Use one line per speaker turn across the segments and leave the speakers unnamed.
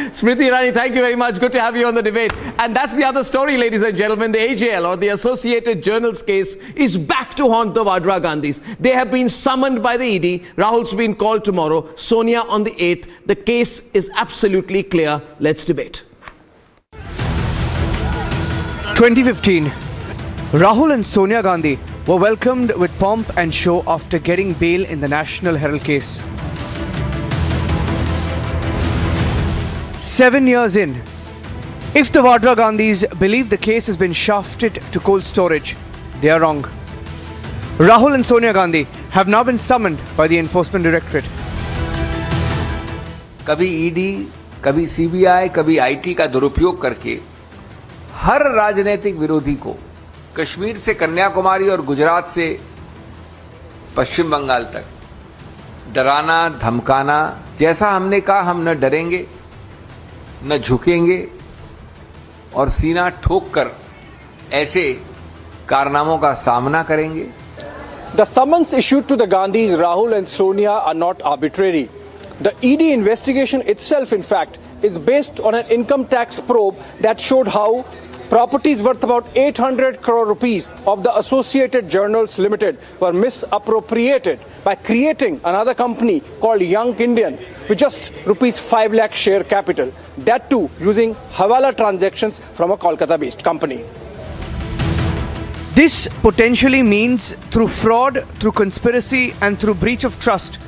Smriti Irani, thank you very much. Good to have you on the debate. And that's the other story, ladies and gentlemen. The AJL, or the Associated Journals case, is back to haunt the Vadra Gandhis. They have been summoned by the ED. Rahul's been called tomorrow. Sonia on the 8th. The case is absolutely clear. Let's debate.
2015. Rahul and Sonia Gandhi were welcomed with pomp and show after getting bail in the National Herald case. 7 years in, if the Vadra Gandhis believe the case has been shafted to cold storage, they are wrong. Rahul and Sonia Gandhi have now been summoned by the Enforcement Directorate.
कभी ED, कभी CBI, कभी IT का दुरुपयोग करके हर राजनीतिक विरोधी को कश्मीर से कन्याकुमारी और गुजरात से पश्चिम बंगाल तक डराना, धमकाना, जैसा हमने कहा हम न डरेंगे, न झुकेंगे और सीना ठोक कर ऐसे कारनामों का सामना करेंगे.
The summons issued to the Gandhis, Rahul and Sonia, are not arbitrary. The ED investigation itself, in fact, is based on an income tax probe that showed how properties worth about 800 crore rupees of the Associated Journals Limited were misappropriated by creating another company called Young Indian with just rupees 5 lakh share capital. That too using Hawala transactions from a Kolkata-based company.
This potentially means through fraud, through conspiracy and through breach of trust,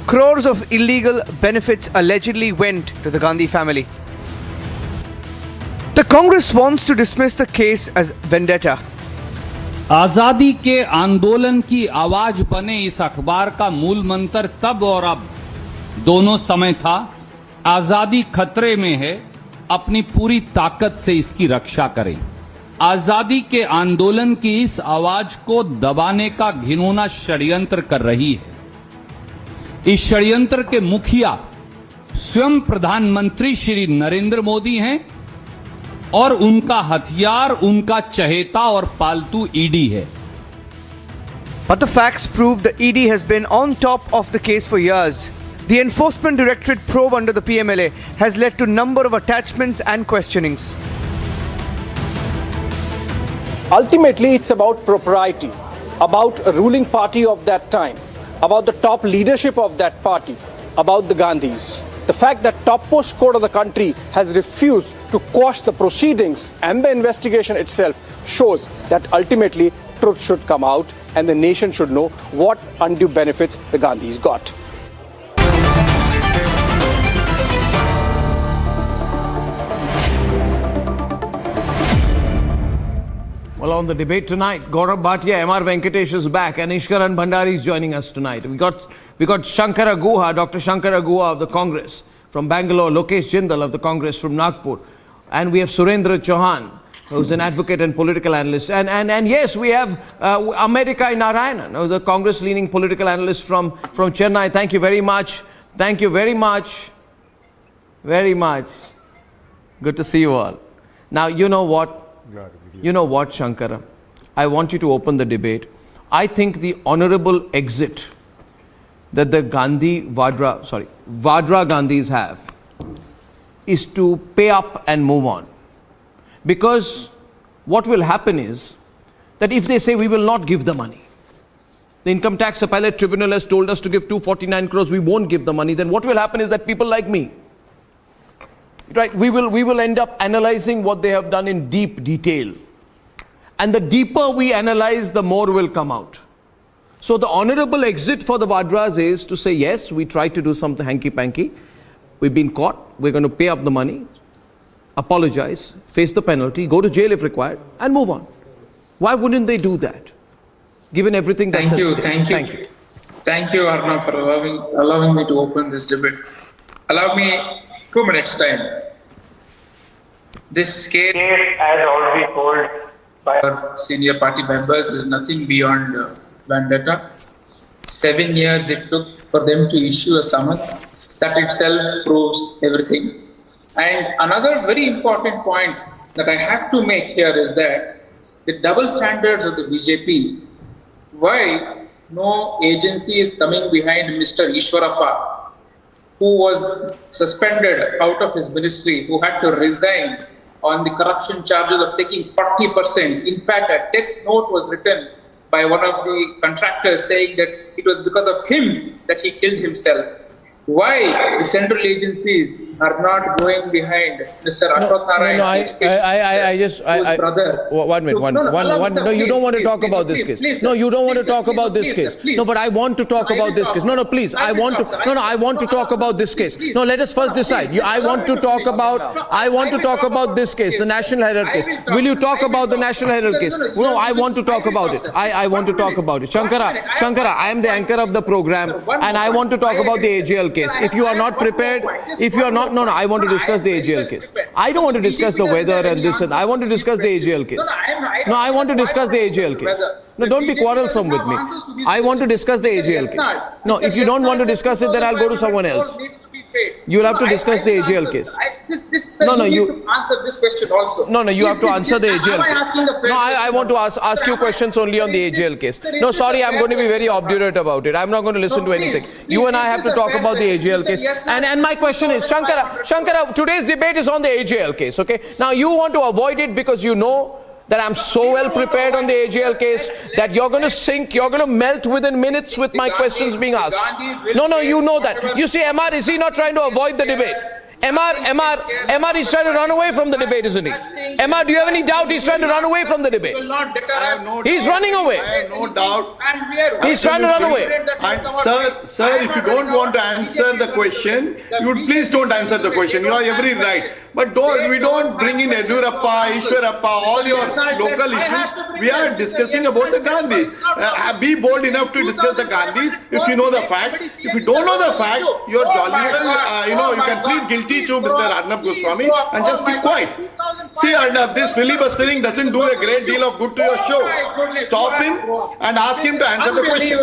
crores of illegal benefits allegedly went to the Gandhi family. The Congress wants to dismiss the case as vendetta.
आजादी के आंदोलन की आवाज बने इस अखबार का मूल मंत्र तब और अब दोनों समय था, आजादी खतरे में है, अपनी पूरी ताकत से इसकी रक्षा करें. आजादी के आंदोलन की इस आवाज को दबाने का घिनौना षड्यंत्र कर रही है. इस षड्यंत्र के मुखिया स्वयं प्रधानमंत्री श्री नरेंद्र मोदी हैं और उनका हथियार उनका चहेता और पालतू ईडी है.
But the facts prove the ED has been on top of the case for years. The Enforcement Directorate probe under the PMLA has led to a number of attachments and questionings.
Ultimately, it's about propriety, about a ruling party of that time, about the top leadership of that party, about the Gandhis. The fact that topmost court of the country has refused to quash the proceedings and the investigation itself shows that ultimately truth should come out and the nation should know what undue benefits the Gandhis got.
Well, on the debate tonight, Gaurav Bhatia, M.R. Venkatesh is back, and Ishkaran Bhandari is joining us tonight. We got Shankara Guha, Dr. Shankara Guha of the Congress from Bangalore, Lokesh Jindal of the Congress from Nagpur, and we have Surendra Chauhan, who's an advocate and political analyst. And yes, we have Amerikai Narayanan, who's a Congress-leaning political analyst from Chennai. Thank you very much. Thank you very much. Very much. Good to see you all. Now, you know what? You know what, Shankara? I want you to open the debate. I think the honorable exit that the Vadra Gandhis have is to pay up and move on. Because what will happen is that if they say we will not give the money, the Income Tax Appellate Tribunal has told us to give 249 crores, we won't give the money, then what will happen is that people like me, right, we will end up analyzing what they have done in deep detail. And the deeper we analyze, the more will come out. So the honorable exit for the Vadras is to say, yes, we tried to do something hanky-panky. We've been caught. We're going to pay up the money, apologize, face the penalty, go to jail if required, and move on. Why wouldn't they do that, given everything that's at stake?
Thank you. Thank you, Arnab, for allowing me to open this debate. Allow me 2 minutes time. This case, as already told by our senior party members, is nothing beyond vendetta. 7 years it took for them to issue a summons. That itself proves everything. And another very important point that I have to make here is that the double standards of the BJP, why no agency is coming behind Mr. Ishwarappa who was suspended out of his ministry, who had to resign on the corruption charges of taking 40%. In fact, a death note was written by one of the contractors saying that it was because of him that he killed himself. Why the central agencies are not going behind Mr. Ashok Narayan? Brother.
One minute, no, you don't want to talk about this case. No, you don't want to talk about this case. No, but I want to talk about this case. No, please, I want to talk about this case. No, let us first decide. I want to talk about this case, the National Herald case. Will you talk about the National Herald case? No, I want to talk about it. I want to talk about it. Shankara, I am the anchor of the program and I want to talk about the AGL case. If you are not prepared, I want to discuss the AGL case. I don't want to discuss the weather and this and I want to discuss the AGL case. No, I want to discuss the AGL case. No, don't be quarrelsome with me. I want to discuss the AGL case. No, if you don't want to discuss it, then I'll go to someone else. You'll have to discuss the AGL case.
You answer this question also.
No, you have to answer the AGL case. No, I want to ask you questions only on the AGL case. No, sorry, I'm going to be very obdurate about it. I'm not going to listen to anything. You and I have to talk about the AGL case. And my question is, Shankara, today's debate is on the AGL case, okay? Now, you want to avoid it because you know that I'm so well prepared on the AGL case that you're going to sink, you're going to melt within minutes with my questions being asked. No, you know that. You see, MR, is he not trying to avoid the debate? MR is trying to run away from the debate, isn't he? MR, do you have any doubt he's trying to run away from the debate? He's running away.
I have no doubt.
He's trying to run away.
And sir, if you don't want to answer the question, please don't answer the question. You have every right. But we don't bring in Yediyurappa, Ishwarappa, all your local issues. We are discussing about the Gandhis. Be bold enough to discuss the Gandhis if you know the facts. If you don't know the facts, you're jolly well, you can plead guilty to Mr. Arnab Goswami and just keep quiet. See, Arnab, this filibustering doesn't do a great deal of good to your show. Stop him and ask him to answer the question.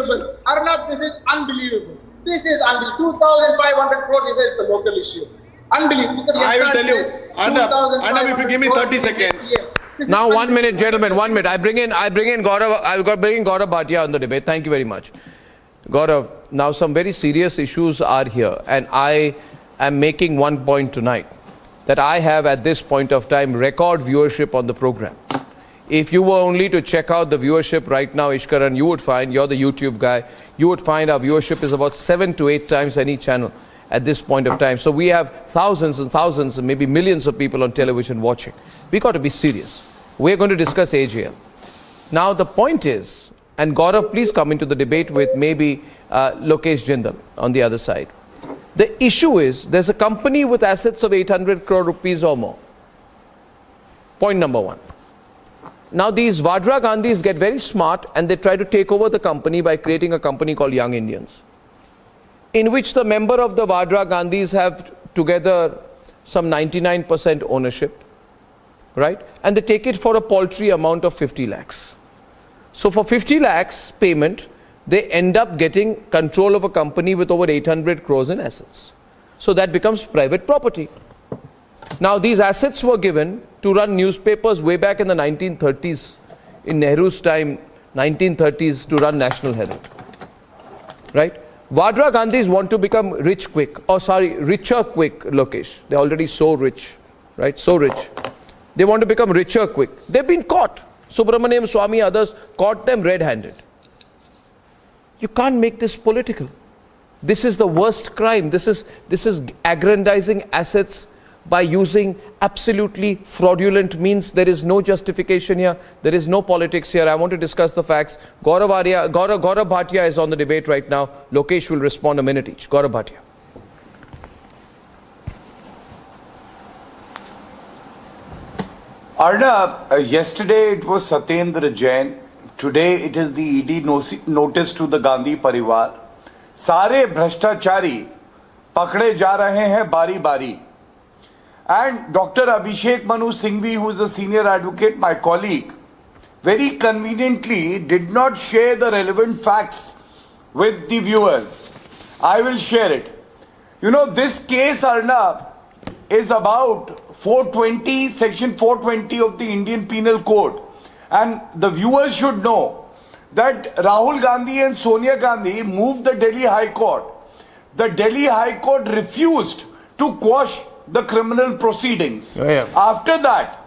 Arnab, this is unbelievable. This is unbelievable. 2,500 crores, he said it's a local issue. Unbelievable.
I will tell you, Arnab, if you give me 30 seconds.
Now, 1 minute, gentlemen, 1 minute. I bring in Gaurav. I've got bringing Gaurav Bhatia on the debate. Thank you very much. Gaurav, now some very serious issues are here, and I am making one point tonight, that I have at this point of time record viewership on the program. If you were only to check out the viewership right now, Ishkaran, you would find, you're the YouTube guy, you would find our viewership is about 7 to 8 times any channel at this point of time. So we have thousands and thousands and maybe millions of people on television watching. We got to be serious. We're going to discuss AGL. Now the point is, and Gaurav, please come into the debate with maybe Lokesh Jindal on the other side. The issue is, there's a company with assets of 800 crore rupees or more. Point number one. Now these Vadra Gandhis get very smart and they try to take over the company by creating a company called Young Indians, in which the member of the Vadra Gandhis have together some 99% ownership, right? And they take it for a paltry amount of 50 lakhs. So for 50 lakhs payment, they end up getting control of a company with over 800 crores in assets. So that becomes private property. Now these assets were given to run newspapers way back in the 1930s, in Nehru's time, 1930s, to run National Herald, right? Vadra Gandhis want to become richer quick, Lokesh. They're already so rich, right? So rich. They want to become richer quick. They've been caught. Subramaniam Swamy, others caught them red-handed. You can't make this political. This is the worst crime. This is aggrandizing assets by using absolutely fraudulent means. There is no justification here. There is no politics here. I want to discuss the facts. Gaurav Bhatia is on the debate right now. Lokesh will respond a minute each. Gaurav Bhatia.
Arnab, yesterday it was Satyendra Jain. Today it is the ED notice to the Gandhi परिवार. सारे भ्रष्टाचारी पकड़े जा रहे हैं बारी बारी. And Dr. Abhishek Manu Singhvi, who is a senior advocate, my colleague, very conveniently did not share the relevant facts with the viewers. I will share it. You know, this case, Arnab, is about 420, section 420 of the Indian Penal Code. And the viewers should know that Rahul Gandhi and Sonia Gandhi moved the Delhi High Court the Delhi High Court refused to quash the criminal proceedings. After that,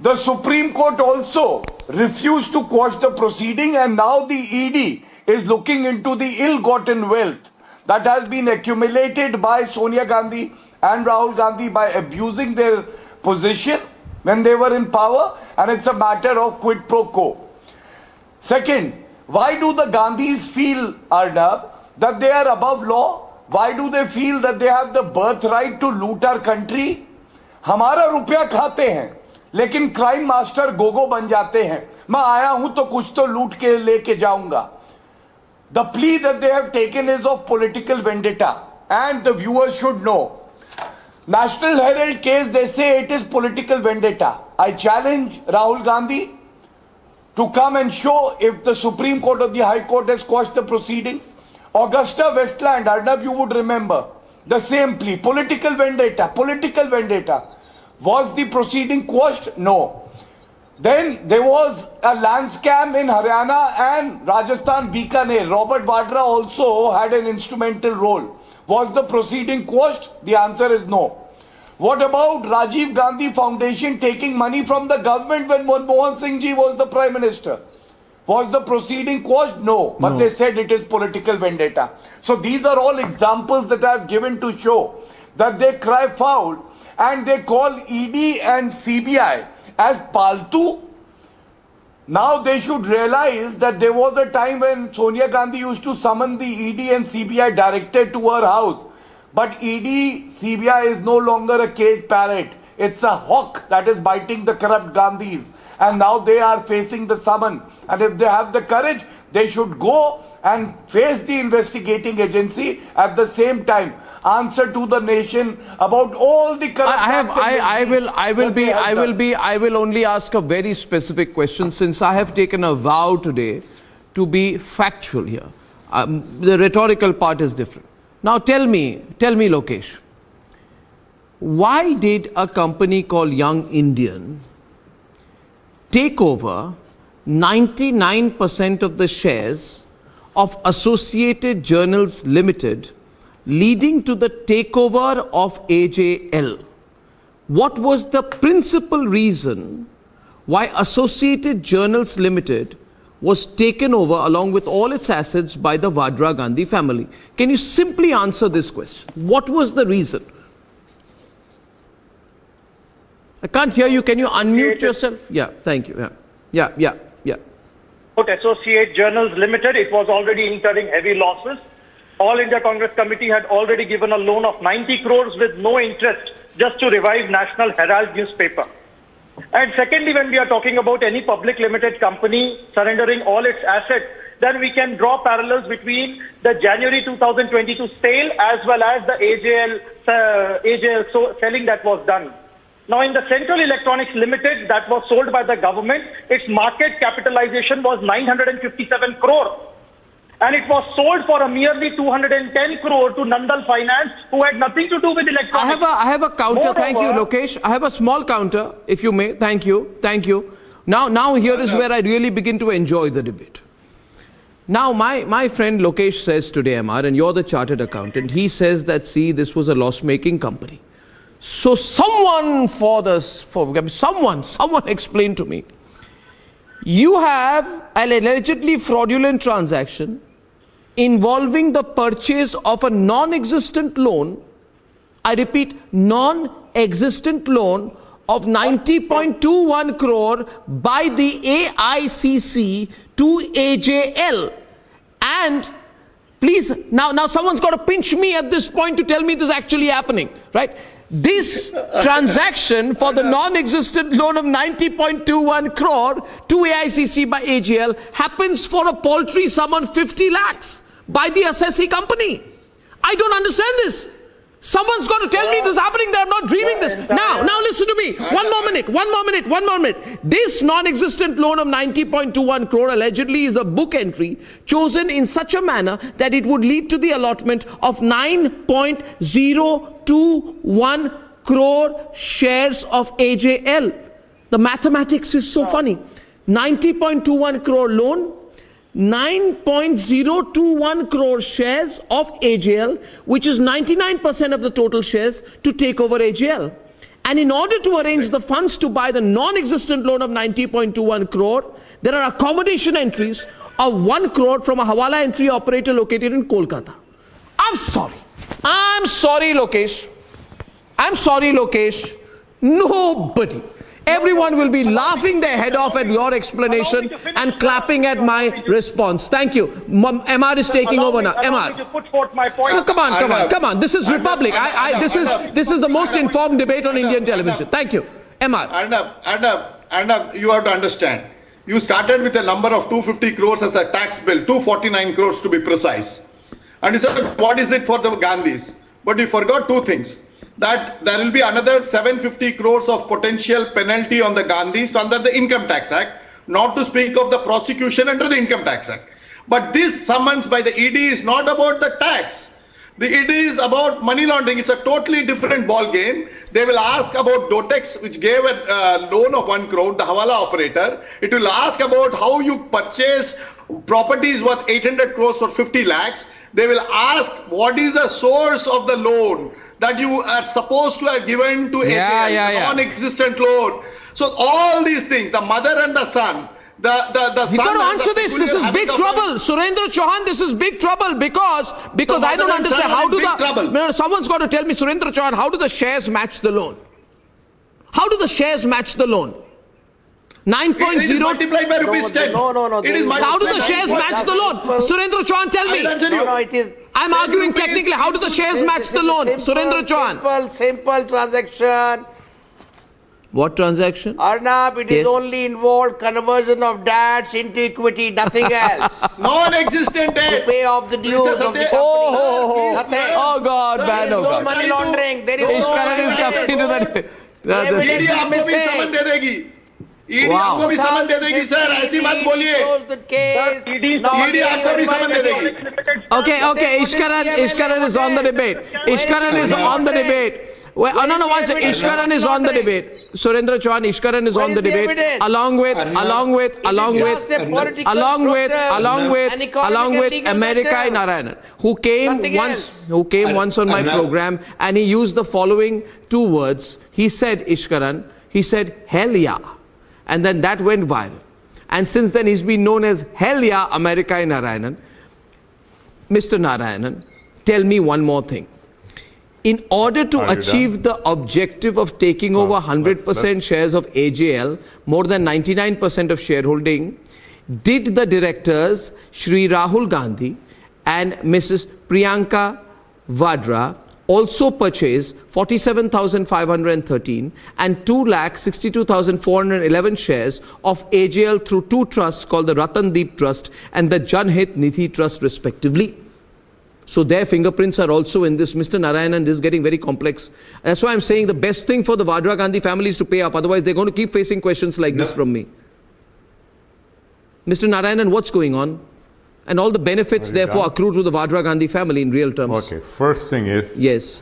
the Supreme Court also refused to quash the proceeding, and now the ED is looking into the ill-gotten wealth that has been accumulated by Sonia Gandhi and Rahul Gandhi by abusing their position when they were in power, and it's a matter of quid pro quo. Second, why do the Gandhis feel, Arnab, that they are above law? Why do they feel that they have the birthright to loot our country? हमारा रुपया खाते हैं, लेकिन crime master Gogo बन जाते हैं. मैं आया हूं तो कुछ तो लूट के लेके जाऊंगा. The plea that they have taken is of political vendetta, and the viewers should know. National Herald case, they say it is political vendetta. I challenge Rahul Gandhi to come and show if the Supreme Court or the High Court has quashed the proceedings. Augusta Westland, Arnab, you would remember, the same plea, political vendetta, political vendetta. Was the proceeding quashed? No. Then there was a land scam in Haryana and Rajasthan, Bikaner. Robert Vadra also had an instrumental role. Was the proceeding quashed? The answer is no. What about Rajiv Gandhi Foundation taking money from the government when Manmohan Singh ji was the Prime Minister? Was the proceeding quashed? No. But they said it is political vendetta. So these are all examples that I have given to show that they cry foul and they call ED and CBI as paltu. Now they should realize that there was a time when Sonia Gandhi used to summon the ED and CBI directed to her house. But ED, CBI is no longer a caged parrot. It's a hawk that is biting the corrupt Gandhis. And now they are facing the summon. And if they have the courage, they should go and face the investigating agency. At the same time, answer to the nation about all the corrupt.
I will only ask a very specific question, since I have taken a vow today to be factual here. The rhetorical part is different. Now tell me, Lokesh, why did a company called Young Indian take over 99% of the shares of Associated Journals Limited, leading to the takeover of AJL? What was the principal reason why Associated Journals Limited was taken over along with all its assets by the Vadra Gandhi family? Can you simply answer this question? What was the reason? I can't hear you. Can you unmute yourself? Yeah, thank you. Yeah.
Associate Journals Limited, it was already incurring heavy losses. All India Congress Committee had already given a loan of 90 crores with no interest just to revive National Herald newspaper. And secondly, when we are talking about any public limited company surrendering all its assets, then we can draw parallels between the January 2022 sale as well as the AJL selling that was done. Now, in the Central Electronics Limited that was sold by the government, its market capitalization was 957 crore. And it was sold for a merely 210 crore to Nandal Finance, who had nothing to do with electronics.
I have a counter. Moreover, thank you, Lokesh. I have a small counter, if you may. Thank you. Now here is where I really begin to enjoy the debate. Now, my friend Lokesh says today, MR, and you're the chartered accountant, he says that, see, this was a loss-making company. So someone explain to me. You have an allegedly fraudulent transaction involving the purchase of a non-existent loan, I repeat, non-existent loan of 90.21 crore by the AICC to AJL. And please, now someone's got to pinch me at this point to tell me this is actually happening, right? This transaction for the non-existent loan of 90.21 crore to AICC by AGL happens for a paltry sum of 50 lakhs by the assessee company. I don't understand this. Someone's got to tell me this is happening. They're not dreaming this. Now listen to me. One more minute. This non-existent loan of 90.21 crore allegedly is a book entry chosen in such a manner that it would lead to the allotment of 9.021 crore shares of AJL. The mathematics is so funny. 90.21 crore loan, 9.021 crore shares of AJL, which is 99% of the total shares, to take over AJL. And in order to arrange the funds to buy the non-existent loan of 90.21 crore, there are accommodation entries of 1 crore from a Hawala entry operator located in Kolkata. I'm sorry, Lokesh. Nobody. Everyone will be laughing their head off at your explanation and clapping at my response. Thank you. MR is taking over now.
Allow me to put forth my point.
Oh, come on. This is Republic. This is the most informed debate on Indian television. Thank you. MR.
Arnab, you have to understand. You started with a number of 250 crores as a tax bill, 249 crores to be precise. And you said, what is it for the Gandhis? But you forgot two things. That there will be another 750 crores of potential penalty on the Gandhis under the Income Tax Act, not to speak of the prosecution under the Income Tax Act. But this summons by the ED is not about the tax. The ED is about money laundering. It's a totally different ball game. They will ask about Dotex, which gave a loan of 1 crore, the Hawala operator. It will ask about how you purchase properties worth 800 crores for 50 lakhs. They will ask what is the source of the loan that you are supposed to have given to AJL, non-existent loan. So all these things, the mother and the son, the
You got to answer this. This is big trouble. Surendra Chauhan, this is big trouble because I don't understand how do someone's got to tell me, Surendra Chauhan, how do the shares match the loan? How do the shares match the loan? 9.0
It is multiplied by rupees 10.
No.
It is
How do the shares match the loan? Surendra Chauhan, tell me.
No, it is.
I'm arguing technically. How do the shares match the loan? Surendra Chauhan.
Simple transaction.
What transaction?
Arnab, it is only involved conversion of debts into equity, nothing else.
Non-existent
To
debt.
pay off the dues of the company. Nothing.
Oh God,
There
man,
is
oh
no
God.
money laundering. There is no
Ishkaran is coming into that.
ED आपको भी समन दे देगी. ED आपको भी समन दे देगी sir, ऐसी मत बोलिए. ED आपको भी समन दे देगी.
Okay, Ishkaran is on the debate. Ishkaran is on the debate. Wait, no, one second. Ishkaran is on the debate. Surendra Chauhan, Ishkaran is on the debate along with America Narayanan, who came once on my program, and he used the following two words. He said, Ishkaran, he said, hell yeah. And then that went viral. And since then he's been known as hell yeah America Narayanan. Mr. Narayanan, tell me one more thing. In order to achieve the objective of taking over 100% shares of AJL, more than 99% of shareholding, did the directors, Shri Rahul Gandhi and Mrs. Priyanka Vadra, also purchase 47,513 and 2,62,411 shares of AJL through two trusts called the Ratandeep Trust and the Janhit Nidhi Trust respectively. So their fingerprints are also in this. Mr. Narayanan, this is getting very complex. That's why I'm saying the best thing for the Vadra Gandhi family is to pay up. Otherwise, they're going to keep facing questions like this from me. Mr. Narayanan, what's going on? And all the benefits, therefore, accrue to the Vadra Gandhi family in real terms.
Okay, first thing is...
Yes.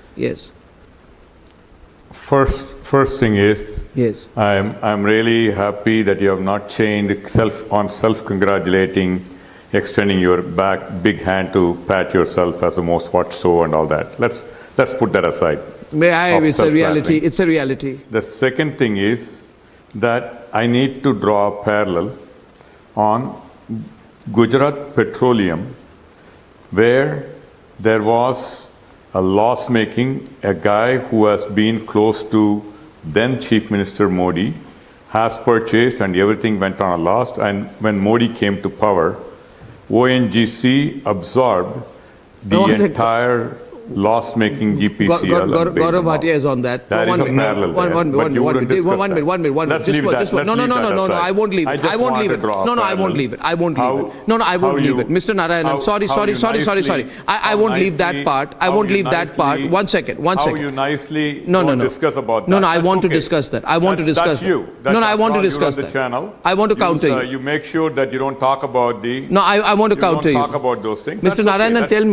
First thing is...
Yes.
I'm really happy that you have not changed self-congratulating, extending your big hand to pat yourself as the most watched so and all that. Let's put that aside.
It's a reality. It's a reality.
The second thing is that I need to draw a parallel on Gujarat Petroleum, where there was a loss making, a guy who has been close to then Chief Minister Modi has purchased and everything went on a loss. And when Modi came to power, ONGC absorbed the entire loss-making GPCL.
Gaurav Bhatia is on that.
That is a parallel. One minute.
Just no, I won't leave it. I won't leave it. No, I won't leave it. I won't leave it. No, I won't leave it. Mr. Narayanan, sorry. I won't leave that part. I won't leave that part. One second.
How you nicely discuss about that.
No, I want to discuss that. I want to discuss that. No, I want to discuss that. I want to counter you.
You make sure that you don't talk about the...
No, I want to counter you.
Don't talk about those things.
Mr. Narayanan, tell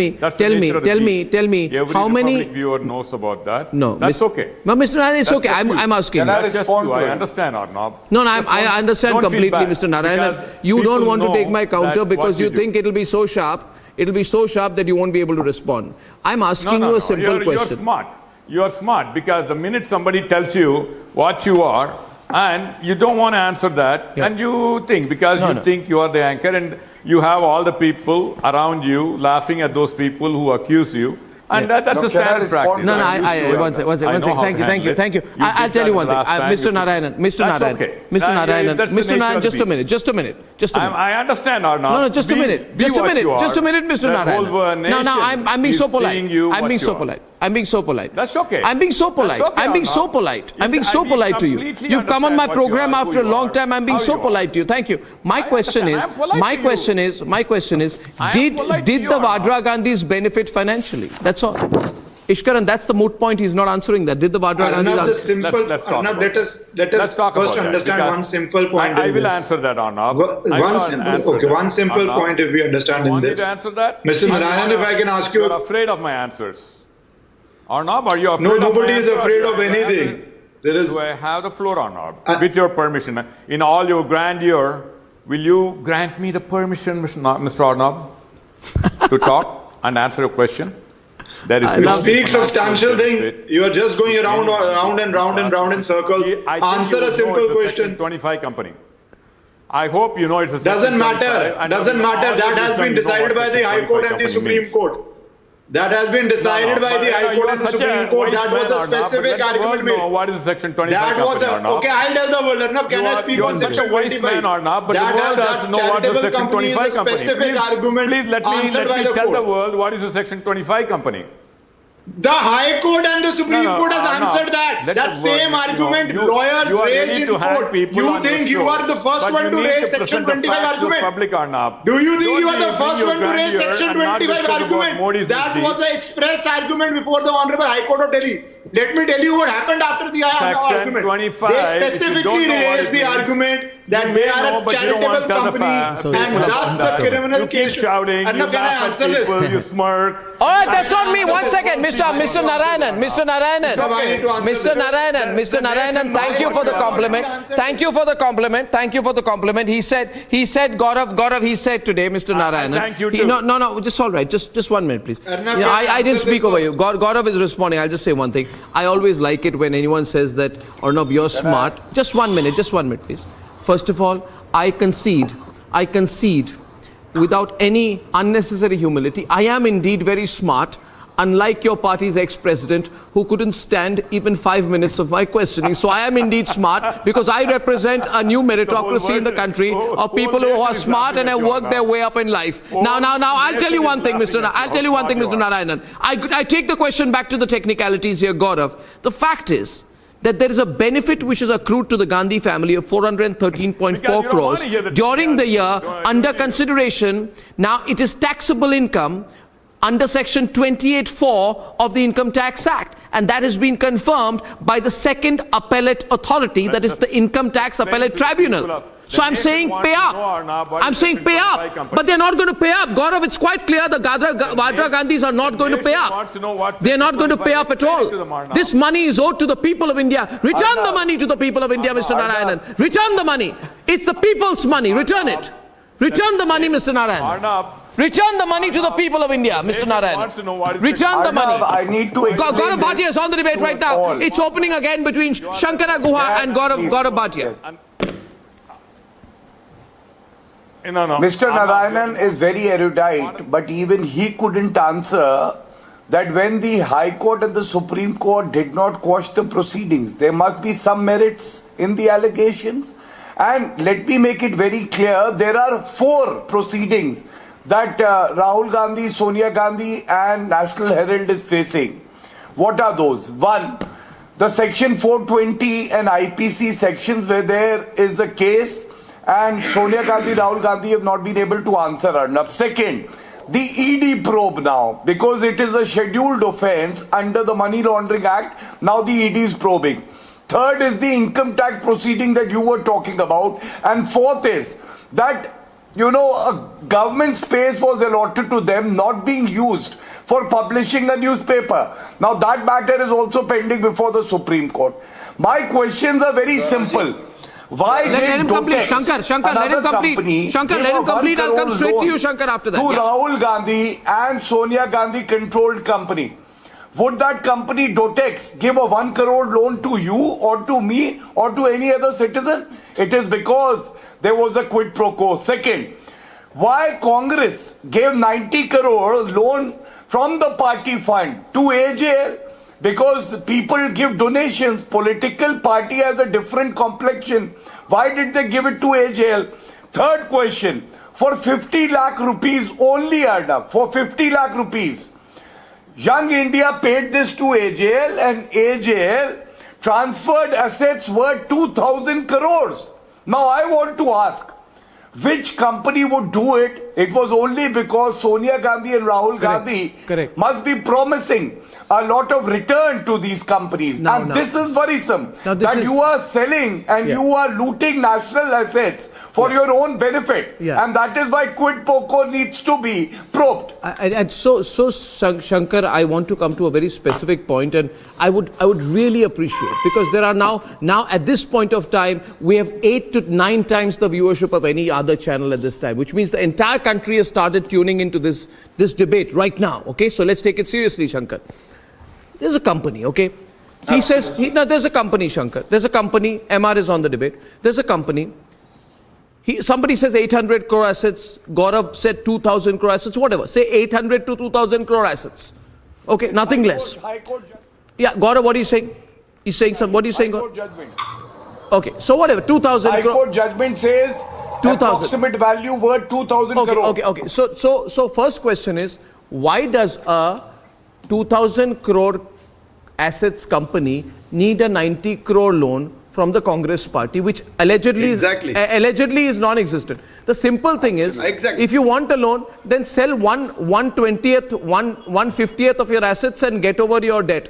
me, me
Every
how many.
Republic viewer knows about that.
No,
that's okay.
No, Mr. Narayan, it's
That's
okay.
just you.
I'm asking
Can
you.
I
That's just
respond
you.
to
I
it?
understand, Arnab.
No,
Just
I understand
don't feel
completely,
bad,
Mr. Narayan.
because
You don't
people
want to take
know
my counter
that
because
what
you
do.
think it'll be so sharp. It'll be so sharp that you won't be able to respond. I'm asking you a simple
You're
question.
smart. You're smart because the minute somebody tells you what you are and you don't want to answer that,
Yeah.
and you think because
No,
you
no.
think you are the anchor and you have all the people around you laughing at those people who accuse you. And that's
No,
a
can I
standard
respond?
practice.
No, no,
I'm used to it.
one second.
I know how
Thank
to
you.
handle it.
I'll
did
tell you
that
one thing.
last time.
Mr.
You
Narayan, Mr.
That's
Narayan,
okay.
Mr. Narayan,
That's the
Mr.
nature
Narayan,
of the
just a minute,
beast.
just a minute, just a minute.
I understand, Arnab.
No, just a minute. Just a minute. Just a minute, Mr. Narayan. No, I'm being so polite. I'm being so polite. I'm being so polite.
That's okay.
I'm being so polite.
That's okay,
I'm being so
Arnab.
polite. I'm
Yes,
being so
I
polite to you.
completely
You've come on my
understand what you
program
are,
after a
who you
long
are,
time. I'm being
how
so
you are.
polite to you. Thank you. My question is,
I'm polite
my
to
question is,
I am
did
polite to you,
the
Arnab.
Vadra Gandhis benefit financially? That's all. Ishkaran, that's the moot point. He's not answering that. Did the Vadra Gandhis?
Arnab, the simple,
Let's talk
Arnab,
about
let us
talk
first
about that,
understand
because
one simple point.
I
in
will
this.
answer that, Arnab. I
One
will
simple,
answer
okay,
that.
one simple
Arnab,
point if we understand
you
in
want me
this.
to answer that?
Mr. Narayan, if I can ask you,
You're afraid of my answers. Arnab, are you afraid
no,
of my
nobody is
answer?
afraid of
Do I have
anything. There is,
Do I have the floor, Arnab? With your permission, in all your grandeur, will you grant me the permission, Mr. Arnab, to talk and answer a question? That is
you
without
speak
financial
substantial thing.
benefit.
You are just going around and round in circles.
I think
Answer
you
a
know
simple
it's a
question.
Section 25 company. I hope you know it's a Section
Doesn't
25,
matter.
and
Doesn't
in all
matter. That
the
has
wisdom
been
you know
decided
what
by the
Section
High Court
25
and the
company
Supreme
means.
Court. That has been decided by the High Court and the Supreme Court. That was a specific argument made.
What is Section 25
That was
company, Arnab?
okay. I'll tell the world. Arnab, can I speak
you
on
are such
Section
a wise
25?
man, Arnab, but the world doesn't know what is a
charitable
Section
company is
25
a
company.
specific argument
Please let me
answered by the
tell the
court.
world what is a Section 25 company.
The High Court and the Supreme Court has
Arnab,
answered that.
let
That
the world,
same argument
you
lawyers
are
raised
ready
in
to have
court.
people
You
on your
think you
show,
are the first
but
one
you
to
need
raise
to
Section
present the
25
facts to the
argument?
public, Arnab.
Do you think
Don't
you are the
bring
first
your
one to raise
grandeur
Section
and not
25
discuss about
argument?
Modi's
That was
misdeeds.
an express argument before the Honorable High Court of Delhi. Let me tell you what happened after the
Section
argument.
25,
They
if you
specifically
don't know what
raised
it
the
means,
argument that
you
they
may
are
know,
a
but you don't want to
charitable
tell the
company
facts.
and thus the criminal
You keep
case.
shouting, you
Arnab, can I
laugh
answer
at
this?
people, you smirk.
All right, that's not me. One second, Mr. Narayanan, Mr. Narayanan,
I need to answer
Mr.
this.
Narayanan, Mr. Narayanan. Thank you for the compliment. Thank you for the compliment. Thank you for the compliment. He said, Gaurav. He said today, Mr. Narayanan.
thank you
He-
too.
No. Just all right. Just 1 minute, please.
Arnab,
Yeah,
can I
I didn't
answer
speak
this
over you.
first?
Gaurav is responding. I'll just say one thing. I always like it when anyone says that, Arnab, you're smart. Just 1 minute. Just 1 minute, please. First of all, I concede without any unnecessary humility. I am indeed very smart, unlike your party's ex-president who couldn't stand even 5 minutes of my questioning. So I am indeed smart because I represent a new meritocracy in the country of people who are smart and have worked their way up in life. Now, I'll tell you one thing, Mr. Narayanan. I take the question back to the technicalities here, Gaurav. The fact is that there is a benefit which is accrued to the Gandhi family of 413.4 crores during the year under consideration. Now it is taxable income under section 28(4) of the Income Tax Act, and that has been confirmed by the second appellate authority, that is the Income Tax Appellate Tribunal. So I'm saying pay up. I'm saying pay up. But they're not going to pay up. Gaurav, it's quite clear the Vadra Gandhis are not going to pay up. They're not going to pay up at all. This money is owed to the people of India. Return the money to the people of India, Mr. Narayanan. Return the money. It's the people's money. Return it. Return the money, Mr. Narayanan. Return the money to the people of India, Mr. Narayanan. Return the money.
I need to explain
Gaurav Bhatia is on the debate right now.
all.
It's opening again between Shankara Guha and Gaurav Bhatia.
Yes.
No.
Mr. Narayanan is very erudite, but even he couldn't answer that when the High Court and the Supreme Court did not quash the proceedings, there must be some merits in the allegations. And let me make it very clear, there are 4 proceedings that Rahul Gandhi, Sonia Gandhi and National Herald is facing. What are those? 1, the section 420 and IPC sections where there is a case and Sonia Gandhi, Rahul Gandhi have not been able to answer Arnab. Second, the ED probe now, because it is a scheduled offense under the Money Laundering Act, now the ED is probing. Third is the income tax proceeding that you were talking about. And fourth is that, a government space was allotted to them not being used for publishing a newspaper. Now that matter is also pending before the Supreme Court. My questions are very simple. Why
Let him
did
complete.
Dotex,
Shankar, let him
another
complete.
company,
Shankar,
give
let
a
him complete.
1
I'll come
crore
straight to you,
loan
Shankar, after that.
to
Yeah.
Rahul Gandhi and Sonia Gandhi controlled company? Would that company Dotex give a 1 crore loan to you or to me or to any other citizen? It is because there was a quid pro quo. Second, why Congress gave 90 crore loan from the party fund to AJL? Because people give donations. Political party has a different complexion. Why did they give it to AJL? Third question, for 50 lakh rupees only, Arnab, for 50 lakh rupees, Young India paid this to AJL and AJL transferred assets worth 2,000 crores. Now I want to ask, which company would do it? It was only because Sonia Gandhi and Rahul Gandhi must be promising a lot of return to these companies. This is worrisome, that you are selling and you are looting national assets for your own benefit. And that is why quid pro quo needs to be probed.
And so Shankar, I want to come to a very specific point, and I would really appreciate, because there are now at this point of time, we have 8 to 9 times the viewership of any other channel at this time, which means the entire country has started tuning into this debate right now. Okay, so let's take it seriously, Shankar. There's a company, okay? He says, there's a company, Shankar. There's a company, MR is on the debate. There's a company. Somebody says 800 crore assets. Gaurav said 2,000 crore assets, whatever. Say 800 to 2,000 crore assets. Okay, nothing less. Yeah, Gaurav, what are you saying? He's saying what are you saying? Okay, so whatever, 2,000 crore.
High Court judgment says 2,000. Approximate value worth 2,000 crore.
Okay. So first question is, why does a 2,000 crore assets company need a 90 crore loan from the Congress party, which allegedly is non-existent? The simple thing is, if you want a loan, then sell 1/50th of your assets and get over your debt.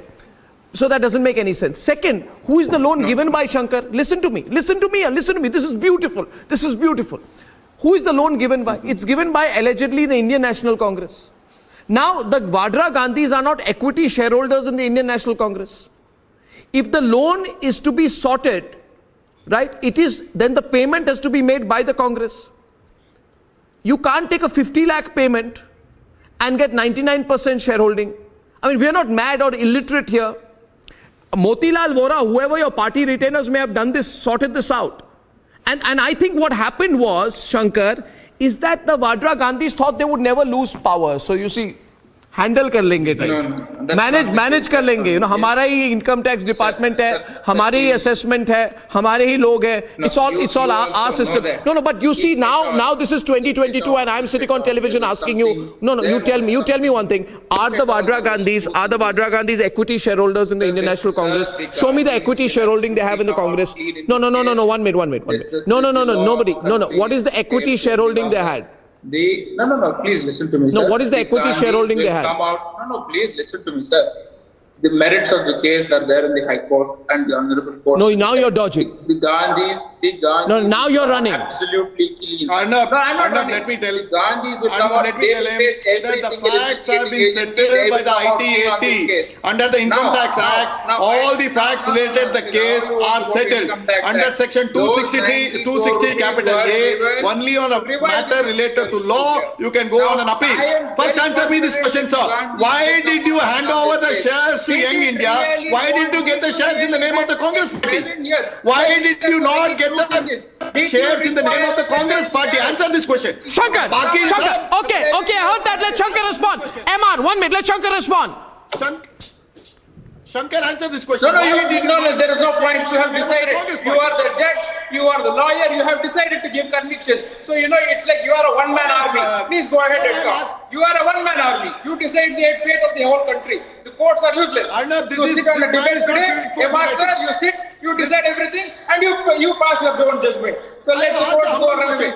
So that doesn't make any sense. Second, who is the loan given by, Shankar? Listen to me. This is beautiful. Who is the loan given by? It's given by allegedly the Indian National Congress. Now, the Vadra Gandhis are not equity shareholders in the Indian National Congress. If the loan is to be sorted, right, then the payment has to be made by the Congress. You can't take a 50 lakh payment and get 99% shareholding. I mean, we are not mad or illiterate here. Motilal Vora, whoever your party retainers may have done this, sorted this out. And I think what happened was, Shankar, is that the Vadra Gandhis thought they would never lose power. So you see, handle कर लेंगे, manage कर लेंगे. हमारा ही income tax department है, हमारे ही assessment है, हमारे ही लोग हैं. It's all our system. No, but you see now this is 2022 and I'm sitting on television asking you. No, you tell me one thing. Are the Vadra Gandhis equity shareholders in the Indian National Congress? Show me the equity shareholding they have in the Congress. No. 1 minute. No. Nobody. No. What is the equity shareholding they had?
No, please listen to me, sir.
No, what is the equity shareholding they had?
No, please listen to me, sir. The merits of the case are there in the High Court and the Honorable Court.
No, now you're dodging.
The Gandhis.
No, now you're running.
Absolutely clean.
Arnab, let me tell him.
The Gandhis will come out. They will face every
the
single
facts have been settled by the IT-80. Under the Income Tax Act, all the facts related to the case are settled. Under Section 260 capital A, only on a matter related to law, you can go on an appeal. First answer me this question, sir. Why did you hand over the shares to Young India? Why did you get the shares in the name of the Congress party? Why did you not get the shares in the name of the Congress party? Answer this question.
Shankar. Okay, I heard that. Let Shankar respond. MR, 1 minute, let Shankar respond.
Shankar, answer this question.
No, there is no point. You have decided. You are the judge, you are the lawyer, you have decided to give conviction. So, it's like you are a one-man army. Please go ahead and talk. You are a one-man army. You decide the fate of the whole country. The courts are useless.
Arnab,
you sit on a debate today, sir, you sit, you decide everything, and you pass your own judgment. So let the court go run away.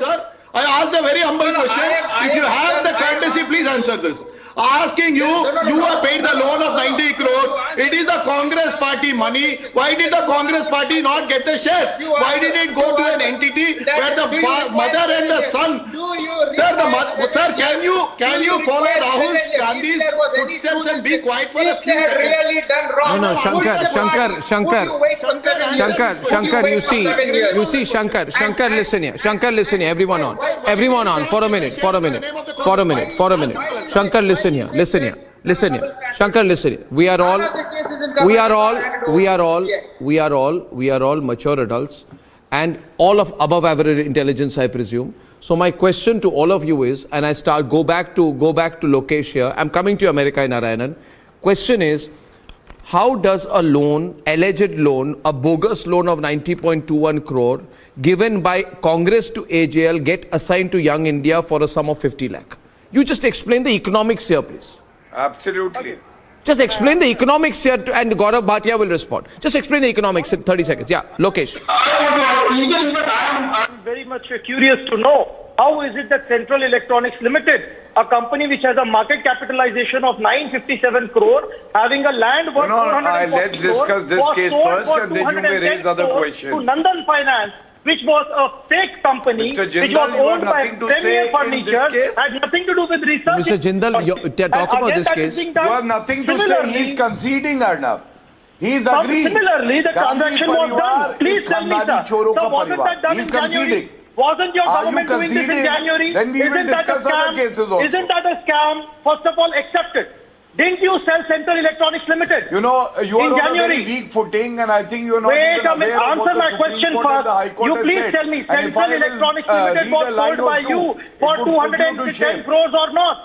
I asked a very humble question. If you have the courtesy, please answer this. Asking you have paid the loan of 90 crores. It is the Congress party money. Why did the Congress party not get the shares? Why did it go to an entity where the mother and the son Sir, can you follow Rahul Gandhi's footsteps and be quiet for a few
If they had
seconds?
really done wrong,
No,
would the party-
Shankar,
would you wait for 7 years?
Shankar,
Would
Shankar,
wait
you
for 7 years?
see, Shankar, listen here. Shankar, listen here. Everyone on, for a minute. Shankar, listen here. Shankar, listen here. We are all mature adults and all of above average intelligence, I presume. So my question to all of you is, and go back to Lokesh here. I'm coming to America in Narayanan. Question is, how does a loan, alleged loan, a bogus loan of 90.21 crore given by Congress to AJL get assigned to Young India for a sum of 50 lakh? You just explain the economics here, please.
Absolutely.
Just explain the economics here and Gaurav Bhatia will respond. Just explain the economics in 30 seconds. Yeah, Lokesh.
I'm very much curious to know, how is it that Central Electronics Limited, a company which has a market capitalization of 957 crore, having a land worth 440
let's discuss this
was
case
sold
first
for
and then you may
210
raise other
crore
questions.
To Nandan Finance, which was a fake company,
Mr.
which
Jindal,
was
you
owned
have
by
nothing to
Premier
say in
Furniture,
this case?
had nothing to do with research.
Mr. Jindal, talk about this case.
You have nothing to say. He's conceding, Arnab. He's agreed.
Similarly, the
Gandhi
transaction was
Parivar
done. Please
is
tell me,
Khandani
sir.
Choro
So
ka
wasn't
parivar.
that done
He's
in January?
conceding.
Wasn't your
Are you
government doing this in
conceding?
January?
Then we will
Isn't that a
discuss other
scam?
cases also.
Isn't that a scam? First of all, accepted. Didn't you sell Central Electronics Limited?
You know, you
in
are on
January?
a very weak footing and I think you are not
Wait
even
a minute,
aware of what
answer my
the
question
Supreme Court and the High
first.
Court
You
has
please
said.
tell me,
And if
Central
I will,
Electronics Limited
read a
was
line
sold
or
by
two,
you
it
for
would put you to
210
shame.
crores or not?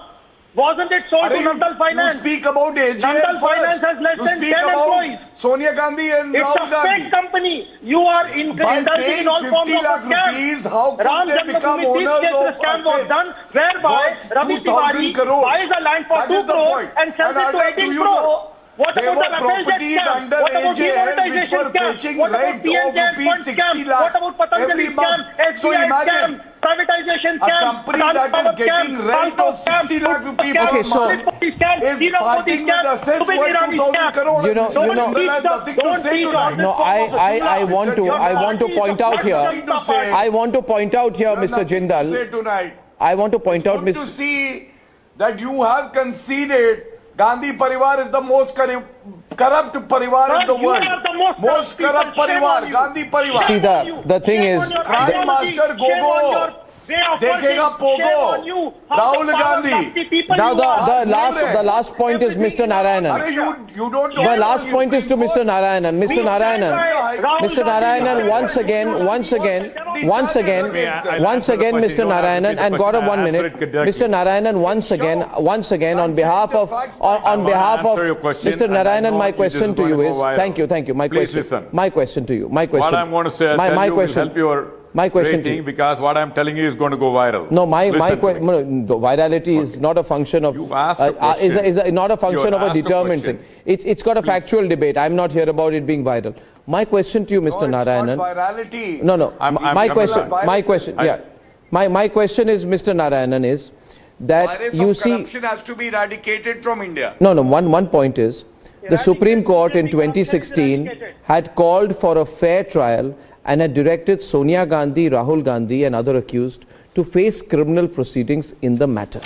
Wasn't it sold to Nandal Finance?
You speak about AJL
Nandal Finance
first.
has less
You
than
speak
10
about
employees.
Sonia Gandhi and
It's
Rahul
a
Gandhi.
fake company. You are
By
indulging
paying
in all forms
50
of
lakh
scam.
rupees, how could
Ram
they become
Janmabhoomi
owners
Tirth
of
scam was
assets
done, whereby
worth
Ravi
2,000
Tiwari
crores?
buys a land for
That
2
is the
crores
point.
and sells it to
Arnab,
18
do you
crores.
know
What
there
about
were
the Rafael jet
properties
scam?
under
What about
AJL which
demonetization
were
scam?
fetching
What about
rent of
PNJ
rupees
fund
60
scam?
lakh
What about Patanjali
every
scam?
month. So
SBI
imagine
scam? Privatization
a
scam?
company
Adani
that is
Power
getting
scam,
rent
Talco
of 60
scam,
lakh rupees
scam,
per
Okay, so-
month
Modi scam,
is
Nirav Modi
parting with
scam,
assets
Subin
worth
Irani
2,000
scam.
crores.
You know-
Mr.
you know-
Jindal has nothing to say tonight.
No, I want to point out here.
Nothing to say.
I want to point out here, Mr.
Nothing to say
Jindal.
tonight.
I want to point out,
Good to see that you have conceded Gandhi Parivar is the most corrupt Parivar in the
You
world.
are the most
Corrupt
people. Shame
Parivar,
on you.
Gandhi Parivar.
See, the thing
Shame
is,
on your
Prime
ideology.
Master
Shame
Gogo.
on your way of
Dekhega
working.
Pogo.
Shame on you. How
Rahul
the power
Gandhi.
crafty people
now
you are.
the last point is Mr. Narayanan.
Arey, you don't
The last point is to Mr. Narayanan. Mr. Narayanan, Mr. Narayanan, once again, Mr. Narayanan, and Gaurav, 1 minute. Mr. Narayanan, once again, on behalf of Mr. Narayanan, my question to you is, thank you, my
Please
question,
listen.
my question to you, my question.
What I'm going to say,
my
tell you will
question,
help your
my question to
rating
you.
because what I'm telling you is going to go viral.
No, my
Listen to me.
virality is not a function of
You've asked a question.
is not a function
You
of a
asked a
determined
question.
thing. It's got a factual debate. I'm not here about it being viral. My question to you, Mr.
No, it's
Narayanan.
not virality.
No.
I'm
My
coming
question.
back.
My question. Yeah. My question is, Mr. Narayanan, is that
Virus
you
of
see.
corruption has to be eradicated from India.
No. One point is, the Supreme Court in 2016 had called for a fair trial and had directed Sonia Gandhi, Rahul Gandhi and other accused to face criminal proceedings in the matter.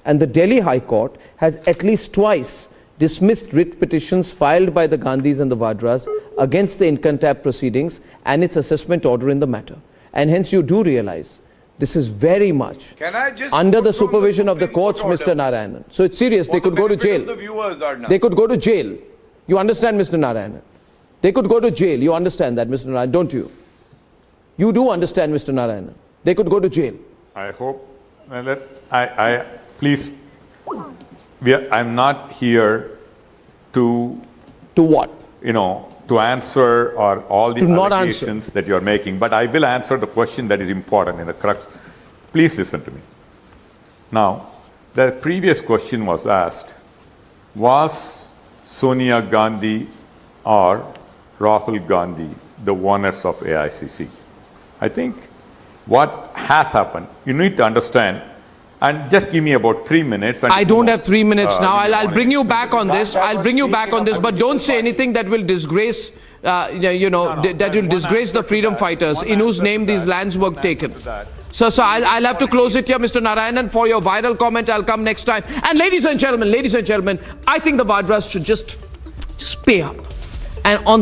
And the Delhi High Court has at least twice dismissed writ petitions filed by the Gandhis and the Vadras against the income tax proceedings and its assessment order in the matter. And hence you do realize this is very much
Can I just
under the
quote from
supervision of the
Supreme Court
courts, Mr.
order?
Narayanan. So it's serious. They
For the
could go to
benefit
jail.
of the viewers, Arnab.
They could go to jail. You understand, Mr. Narayanan? They could go to jail. You understand that, Mr. Narayanan, don't you? You do understand, Mr. Narayanan. They could go to jail.
I hope. Please. I'm not here to.
To what?
To answer or all the
To not
allegations that you're making, but I will answer the question that is important in the crux. Please listen to me. Now, the previous question was asked, was Sonia Gandhi or Rahul Gandhi the owners of AICC? I think what has happened, you need to understand, and just give me about 3 minutes. And
I don't have 3 minutes now. I'll bring you back on
That
this.
was
I'll bring you back
speaking
on this,
of
but don't say
political
anything that will disgrace, that will disgrace the freedom fighters in whose name these lands were taken. So I'll have to close it here, Mr. Narayanan. For your viral comment, I'll come next time. And ladies and gentlemen, I think the Vadras should just pay up. And on